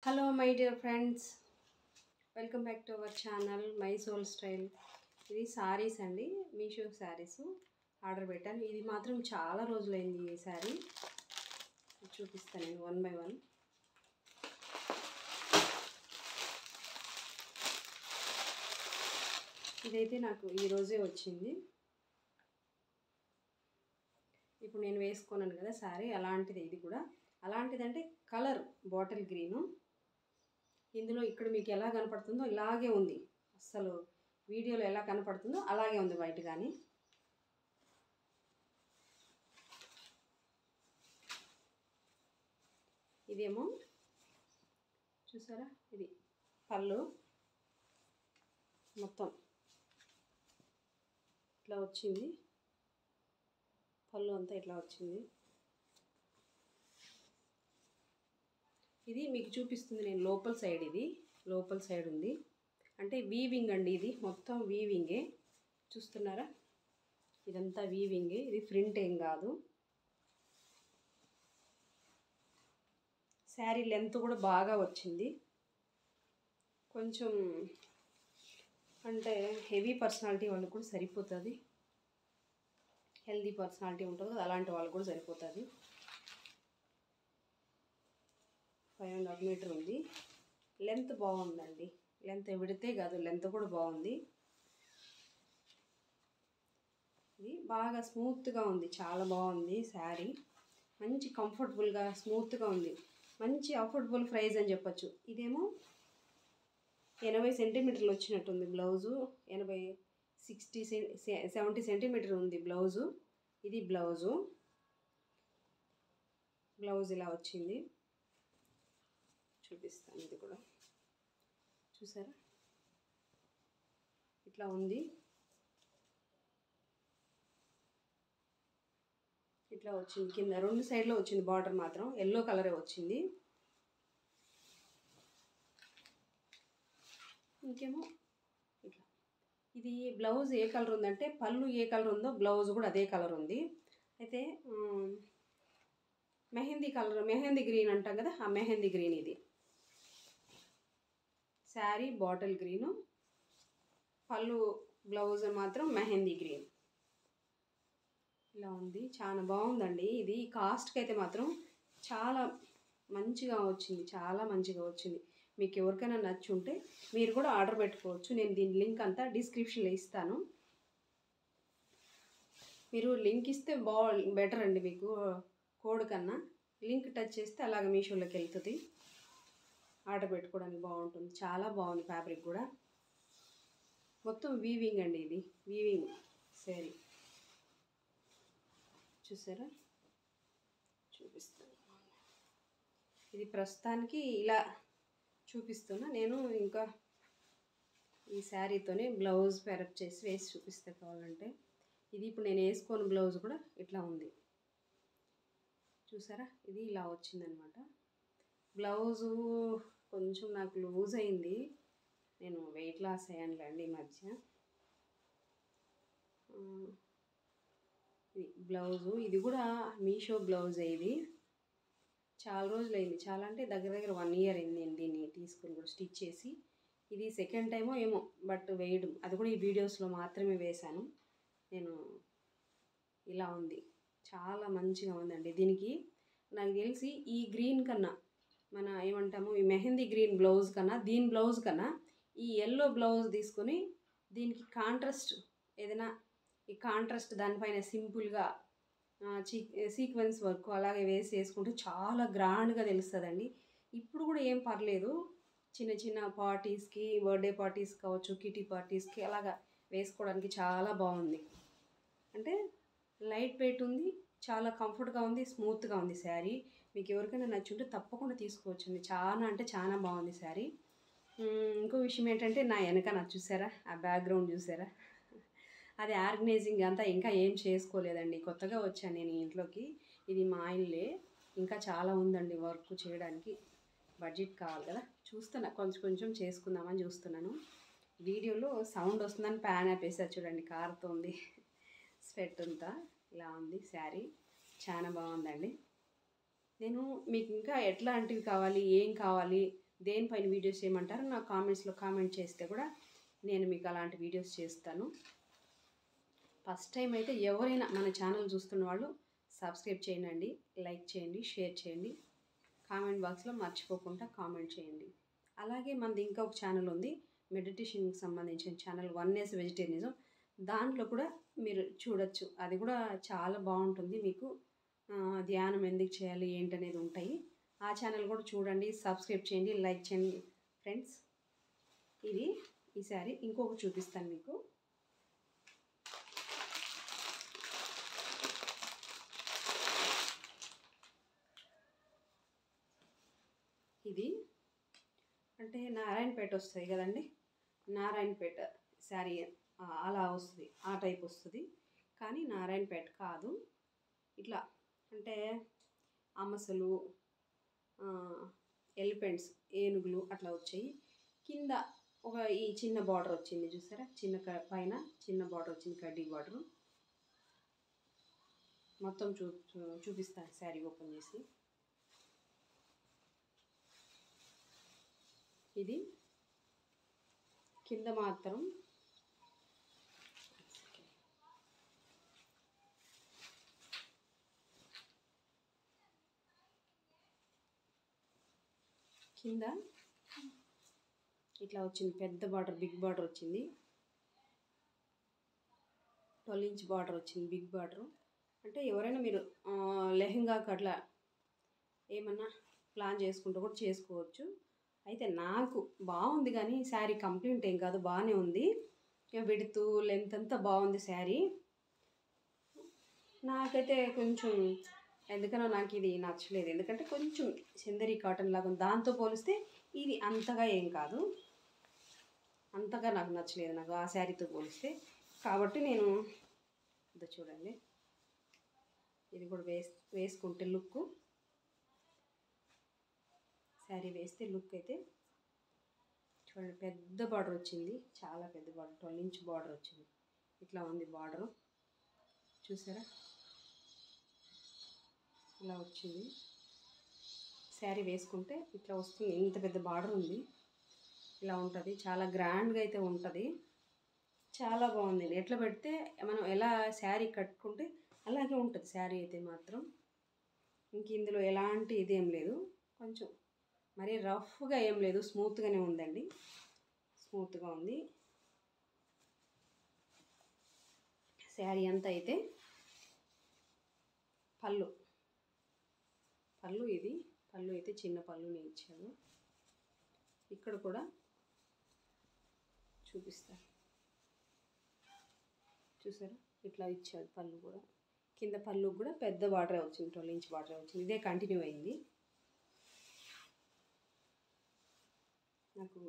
Hello my dear friends, welcome back to our channel My Soul Style. ఇది సారీస్ అండి, Meesho saris order పెట్టాను. ఇది మాత్రం చాలా రోజులైంది. ఈ సారీ చూపిస్తాను నేను వన్ బై వన్. ఇదైతే నాకు ఈ రోజే వచ్చింది. ఇప్పుడు నేను వేసుకున్నాను కదా సారీ, అలాంటిది ఇది కూడా. అలాంటిదంటే కలర్ బాటిల్ గ్రీను. ఇందులో ఇక్కడ మీకు ఎలా కనపడుతుందో ఇలాగే ఉంది, అస్సలు వీడియోలో ఎలా కనపడుతుందో అలాగే ఉంది వైట్. కానీ ఇదేమో చూసారా, ఇది పళ్ళు మొత్తం ఇట్లా వచ్చింది, పళ్ళు అంతా ఇట్లా వచ్చింది. ఇది మీకు చూపిస్తుంది నేను లోపల సైడ్, ఇది లోపల సైడ్ ఉంది అంటే వీవింగ్ అండి. ఇది మొత్తం వీవింగే, చూస్తున్నారా, ఇదంతా వీవింగే. ఇది ప్రింట్ ఏం కాదు. శారీ లెంత్ కూడా బాగా వచ్చింది. కొంచెం అంటే హెవీ పర్సనాలిటీ వాళ్ళకు కూడా సరిపోతుంది, హెల్దీ పర్సనాలిటీ ఉంటుంది కదా, అలాంటి వాళ్ళకు కూడా సరిపోతుంది. 5.5 మీటర్ ఉంది. లెంత్ బాగుందండి, లెంత్ విడితే కాదు, లెంత్ కూడా బాగుంది. ఇది బాగా స్మూత్గా ఉంది, చాలా బాగుంది శారీ. మంచి కంఫర్టబుల్గా స్మూత్గా ఉంది. మంచి అఫోర్డబుల్ ప్రైస్ అని చెప్పచ్చు. ఇదేమో 80 సెంటీమీటర్లు వచ్చినట్టుంది బ్లౌజు. 70 సెంటీమీటర్ ఉంది బ్లౌజు. ఇది బ్లౌజ్ ఇలా వచ్చింది. చూపిస్తాను, ఇది కూడా చూసారా, ఇట్లా ఉంది. ఇట్లా వచ్చింది, కింద రెండు సైడ్లో వచ్చింది. బార్డర్ మాత్రం ఎల్లో కలరే వచ్చింది. ఇంకేమో ఇట్లా, ఇది బ్లౌజ్ ఏ కలర్ ఉందంటే, పళ్ళు ఏ కలర్ ఉందో బ్లౌజ్ కూడా అదే కలర్ ఉంది. అయితే మెహందీ కలర్, మెహందీ గ్రీన్ అంటాం కదా, ఆ మెహందీ గ్రీన్ ఇది. శారీ బాటిల్ గ్రీను, పళ్ళు బ్లౌజ్ మాత్రం మెహందీ గ్రీన్. ఇలా ఉంది, చాలా బాగుందండి. ఇది కాస్ట్కి అయితే మాత్రం చాలా మంచిగా వచ్చింది, చాలా మంచిగా వచ్చింది. మీకు ఎవరికైనా నచ్చుంటే మీరు కూడా ఆర్డర్ పెట్టుకోవచ్చు. నేను దీని లింక్ అంతా డిస్క్రిప్షన్లో ఇస్తాను. మీరు లింక్ ఇస్తే బెటర్ అండి, మీకు కోడ్ కన్నా లింక్ టచ్ చేస్తే అలాగ మీషోలోకి వెళ్తుంది, ఆర్డర్ పెట్టుకోవడానికి బాగుంటుంది. చాలా బాగుంది ఫ్యాబ్రిక్ కూడా. మొత్తం వీవింగ్ అండి, ఇది వీవింగ్ శారీ. చూసారా, చూపిస్తాను. ఇది ప్రస్తుతానికి ఇలా చూపిస్తున్నా నేను. ఇంకా ఈ శారీతోనే బ్లౌజ్ పెరప్ చేసి వేసి చూపిస్తే కావాలంటే. ఇది ఇప్పుడు నేను వేసుకొని బ్లౌజ్ కూడా ఇట్లా ఉంది, చూసారా, ఇది ఇలా వచ్చిందనమాట. బ్లౌజు కొంచెం నాకు లూజ్ అయింది, నేను వెయిట్ లాస్ అయ్యానులేండి ఈ మధ్య. ఇది బ్లౌజు, ఇది కూడా మీషో బ్లౌజే. ఇది చాలా రోజులైంది, చాలా అంటే దగ్గర 1 ఇయర్ అయింది నేను దీన్ని తీసుకుని కూడా స్టిచ్ చేసి. ఇది సెకండ్ టైమో ఏమో బట్ వేయడం, అది కూడా ఈ వీడియోస్లో మాత్రమే వేశాను నేను. ఇలా ఉంది, చాలా మంచిగా ఉందండి. దీనికి నాకు తెలిసి ఈ గ్రీన్ కన్నా, మన ఏమంటాము ఈ మెహందీ గ్రీన్ బ్లౌజ్ కన్నా, దీని బ్లౌజ్ కన్నా ఈ ఎల్లో బ్లౌజ్ తీసుకొని దీనికి కాంట్రాస్ట్ ఏదైనా, ఈ కాంట్రాస్ట్ దానిపైన సింపుల్గా సీక్వెన్స్ వర్క్ అలాగే వేసుకుంటే చాలా గ్రాండ్గా తెలుస్తుందండి. ఇప్పుడు కూడా ఏం పర్లేదు, చిన్న చిన్న పార్టీస్కి, బర్త్డే పార్టీస్ కావచ్చు, కిటీ పార్టీస్కి అలాగా వేసుకోవడానికి చాలా బాగుంది. అంటే లైట్ వెయిట్ ఉంది, చాలా కంఫర్ట్గా ఉంది, స్మూత్గా ఉంది శారీ. మీకు ఎవరికైనా నచ్చుంటే తప్పకుండా తీసుకోవచ్చండి. చాలా అంటే చాలా బాగుంది శారీ. ఇంకో విషయం ఏంటంటే, నా వెనక చూసారా, ఆ బ్యాక్గ్రౌండ్ చూసారా, అది ఆర్గనైజింగ్ అంతా ఇంకా ఏం చేసుకోలేదండి. కొత్తగా వచ్చాను నేను ఇంట్లోకి. ఇది మా ఇల్లే, ఇంకా చాలా ఉందండి వర్క్ చేయడానికి. బడ్జెట్ కావాలి కదా, చూస్తున్నా కొంచెం కొంచెం చేసుకుందామని చూస్తున్నాను. వీడియోలో సౌండ్ వస్తుందని ప్యాన్ ఆపేసా చూడండి, కారుతోంది. స్వెట్ అంతా ఇలా ఉంది శారీ, చాలా బాగుందండి. నేను మీకు ఇంకా ఎట్లాంటివి కావాలి, ఏం కావాలి, దేనిపైన వీడియోస్ చేయమంటారో నాకు కామెంట్స్లో కామెంట్ చేస్తే కూడా నేను మీకు అలాంటి వీడియోస్ చేస్తాను. ఫస్ట్ టైం అయితే ఎవరైనా మన ఛానల్ చూస్తున్న వాళ్ళు సబ్స్క్రైబ్ చేయండి, లైక్ చేయండి, షేర్ చేయండి, కామెంట్ బాక్స్లో మర్చిపోకుండా కామెంట్ చేయండి. అలాగే మనది ఇంకా ఒక ఛానల్ ఉంది, మెడిటేషన్కి సంబంధించిన ఛానల్, వన్నెస్ వెజిటేరియనిజం. దాంట్లో కూడా మీరు చూడొచ్చు, అది కూడా చాలా బాగుంటుంది. మీకు ధ్యానం ఎందుకు చేయాలి ఏంటనేది ఉంటాయి. ఆ ఛానల్ కూడా చూడండి, సబ్స్క్రైబ్ చేయండి, లైక్ చేయండి ఫ్రెండ్స్. ఇది ఈ శారీ ఇంకొకటి చూపిస్తాను మీకు. ఇది అంటే నారాయణపేట వస్తాయి కదండి, నారాయణపేట శారీ అలా వస్తుంది, ఆ టైప్ వస్తుంది. కానీ నారాయణపేట కాదు, ఇట్లా అంటే అమసలు, ఎలిఫెంట్స్, ఏనుగులు అట్లా వచ్చాయి. కింద ఒక ఈ చిన్న బార్డర్ వచ్చింది చూసారా, చిన్న పైన చిన్న బార్డర్ వచ్చింది, కడ్డీ బార్డరు. మొత్తం చూపిస్తాను శారీ ఓపెన్ చేసి. ఇది కింద మాత్రం కింద ఇట్లా వచ్చింది, పెద్ద బార్డర్, బిగ్ బార్డర్ వచ్చింది. 12 ఇంచ్ బార్డర్ వచ్చింది, బిగ్ బార్డర్. అంటే ఎవరైనా మీరు లెహంగాకి అట్లా ఏమన్నా ప్లాన్ చేసుకుంటూ కూడా చేసుకోవచ్చు. అయితే నాకు బాగుంది, కానీ శారీ కంప్లీట్ ఏం కాదు, బాగానే ఉంది. విడ్త్ లెంత్ అంతా బాగుంది శారీ. నాకైతే కొంచెం ఎందుకనో నాకు ఇది నచ్చలేదు, ఎందుకంటే కొంచెం చందరి కాటన్ లాగా ఉంది. దాంతో పోలిస్తే ఇది అంతగా ఏం కాదు, అంతగా నాకు నచ్చలేదు, నాకు ఆ శారీతో పోలిస్తే. కాబట్టి నేను ఇది చూడండి, ఇది కూడా వేసుకుంటే లుక్, శారీ వేస్తే లుక్ అయితే చూడండి. పెద్ద బార్డర్ వచ్చింది, చాలా పెద్ద బార్డర్, 12 ఇంచ్ బార్డర్ వచ్చింది. ఇట్లా ఉంది బార్డరు, చూసారా ఇలా వచ్చింది. శారీ వేసుకుంటే ఇట్లా వస్తుంది, ఇంత పెద్ద బార్డర్ ఉంది, ఇలా ఉంటుంది. చాలా గ్రాండ్గా అయితే ఉంటుంది, చాలా బాగుంది. ఎట్లా పెడితే మనం ఎలా శారీ కట్టుకుంటే అలాగే ఉంటుంది శారీ అయితే మాత్రం. ఇంక ఇందులో ఎలాంటి ఇదేం లేదు, కొంచెం మరీ రఫ్గా ఏం లేదు, స్మూత్గానే ఉందండి, స్మూత్గా ఉంది శారీ అంతా. అయితే పళ్ళు ఇది పళ్ళు అయితే చిన్న పళ్ళుని ఇచ్చాను. ఇక్కడ కూడా చూపిస్తాను, చూసారా ఇట్లా ఇచ్చాడు పళ్ళు కూడా. కింద పళ్ళు కూడా పెద్ద బార్డరే వచ్చింది, 12 ఇంచ్ బార్డరే వచ్చింది. ఇదే కంటిన్యూ అయింది. నాకు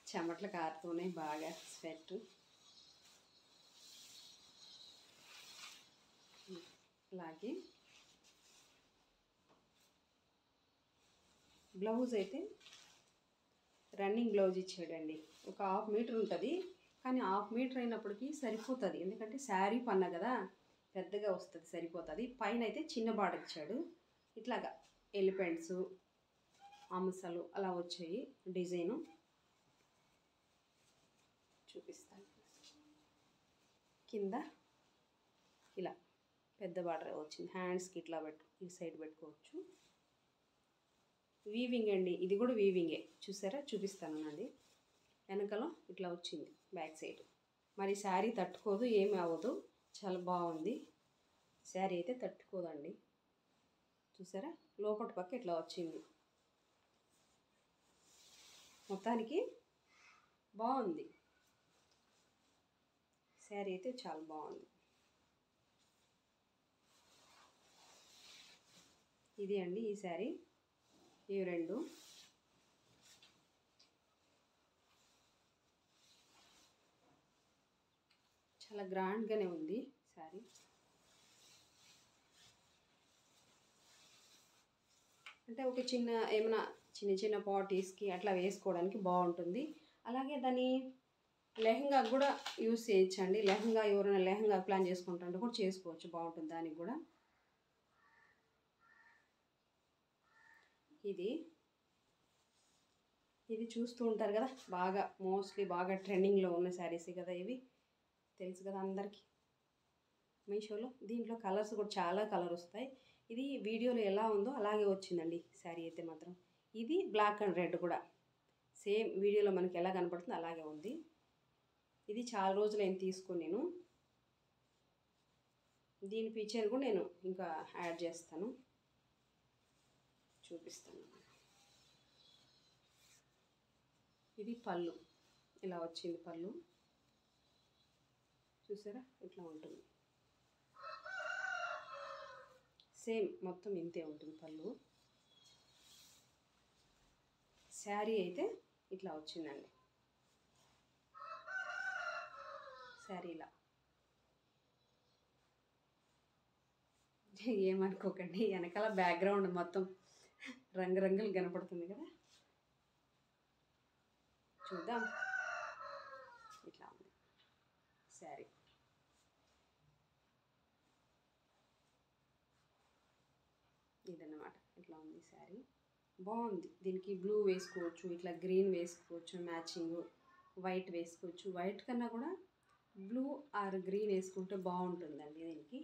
చెమటలు కారుతున్నాయి బాగా, స్వెట్. అలాగే బ్లౌజ్ అయితే రన్నింగ్ బ్లౌజ్ ఇచ్చాడండి. ఒక 1/2 మీటర్ ఉంటుంది, కానీ 1/2 మీటర్ అయినప్పటికీ సరిపోతుంది, ఎందుకంటే శారీ పన్నా కదా పెద్దగా వస్తుంది, సరిపోతుంది. పైన అయితే చిన్న బార్డర్ ఇచ్చాడు, ఇట్లాగా ఎలిఫెంట్స్, అమసలు అలా వచ్చాయి డిజైను. చూపిస్తాను. కింద ఇలా పెద్ద బార్డర్ వచ్చింది, హ్యాండ్స్కి ఇట్లా ఈ సైడ్ పెట్టుకోవచ్చు. వీవింగ్ అండి, ఇది కూడా వీవింగే, చూసారా చూపిస్తాను. నాది వెనకాల ఇట్లా వచ్చింది బ్యాక్ సైడ్. మరి శారీ తట్టుకోదు, ఏమి అవ్వదు, చాలా బాగుంది శారీ అయితే, తట్టుకోదండి. చూసారా లోపటి పక్క ఇట్లా వచ్చింది, మొత్తానికి బాగుంది శారీ అయితే, చాలా బాగుంది. ఇది అండి ఈ శారీ, ఇవి రెండు. చాలా గ్రాండ్గానే ఉంది శారీ. అంటే ఒక చిన్న ఏమైనా చిన్న పార్టీస్కి అట్లా వేసుకోవడానికి బాగుంటుంది. అలాగే దాన్ని లెహంగా కూడా యూస్ చేయొచ్చండి. లెహంగా ఎవరైనా లెహంగా ప్లాన్ చేసుకుంటుంటే కూడా చేసుకోవచ్చు, బాగుంటుంది దానికి కూడా. ఇది ఇది చూస్తూ ఉంటారు కదా, బాగా మోస్ట్లీ బాగా ట్రెండింగ్లో ఉన్న శారీస్ కదా ఇవి, తెలుసు కదా అందరికీ. మీషోలో దీంట్లో కలర్స్ కూడా చాలా కలర్ వస్తాయి. ఇది వీడియోలో ఎలా ఉందో అలాగే వచ్చిందండి శారీ అయితే మాత్రం. ఇది బ్లాక్ అండ్ రెడ్ కూడా సేమ్ వీడియోలో మనకి ఎలా కనపడుతుందో అలాగే ఉంది. ఇది చాలా రోజులు నేను తీసుకుని నేను దీని పిక్చర్ కూడా నేను ఇంకా యాడ్ చేస్తాను, చూపిస్తాను. ఇది పళ్ళు, ఇలా వచ్చింది పళ్ళు, చూసారా ఇట్లా ఉంటుంది. సేమ్ మొత్తం ఇంతే ఉంటుంది పళ్ళు. శారీ అయితే ఇట్లా వచ్చిందండి, శారీ ఇలా. ఏమనుకోకండి, వెనకాల బ్యాక్గ్రౌండ్ మొత్తం రంగురంగులు కనపడుతుంది కదా, చూద్దాం. ఇట్లా ఉంది శారీ. ఇదన్నమాట, ఇట్లా ఉంది శారీ. బాగుంది. దీనికి బ్లూ వేసుకోవచ్చు, ఇట్లా గ్రీన్ వేసుకోవచ్చు, మ్యాచింగ్ వైట్ వేసుకోవచ్చు. వైట్ కన్నా కూడా బ్లూ ఆర్ గ్రీన్ వేసుకుంటే బాగుంటుందండి దీనికి.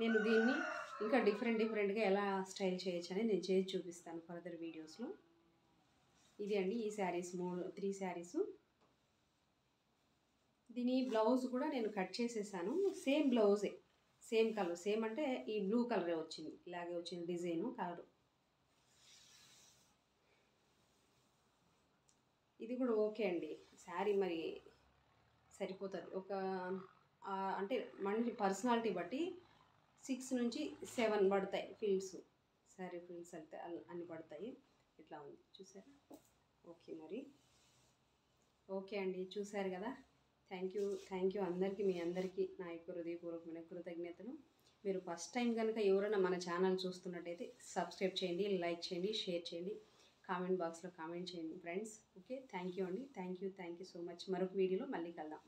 నేను దీన్ని ఇంకా డిఫరెంట్గా ఎలా స్టైల్ చేయొచ్చు అని నేను చేసి చూపిస్తాను ఫర్దర్ వీడియోస్లో. ఇది అండి ఈ శారీస్ 3 శారీసు. దీని బ్లౌజ్ కూడా నేను కట్ చేసేసాను, సేమ్ బ్లౌజే, సేమ్ కలర్, సేమ్ అంటే ఈ బ్లూ కలరే వచ్చింది, ఇలాగే వచ్చింది డిజైను కలరు. ఇది కూడా ఓకే అండి శారీ, మరి సరిపోతుంది. ఒక అంటే మన పర్సనాలిటీ బట్టి 6 నుంచి 7 పడతాయి ఫిల్స్, శారీ ఫిల్స్ అయితే అన్ని పడతాయి. ఇట్లా ఉంది చూసారా. ఓకే మరి, ఓకే అండి, చూసారు కదా. థ్యాంక్ యూ అందరికీ, మీ అందరికీ నా యొక్క హృదయపూర్వకమైన కృతజ్ఞతలు. మీరు ఫస్ట్ టైం కనుక ఎవరైనా మన ఛానల్ చూస్తున్నట్టయితే సబ్స్క్రైబ్ చేయండి, లైక్ చేయండి, షేర్ చేయండి, కామెంట్ బాక్స్లో కామెంట్ చేయండి ఫ్రెండ్స్. ఓకే, థ్యాంక్ యూ అండి, థ్యాంక్ యూ సో మచ్. మరొక వీడియోలో మళ్ళీ కలుద్దాం.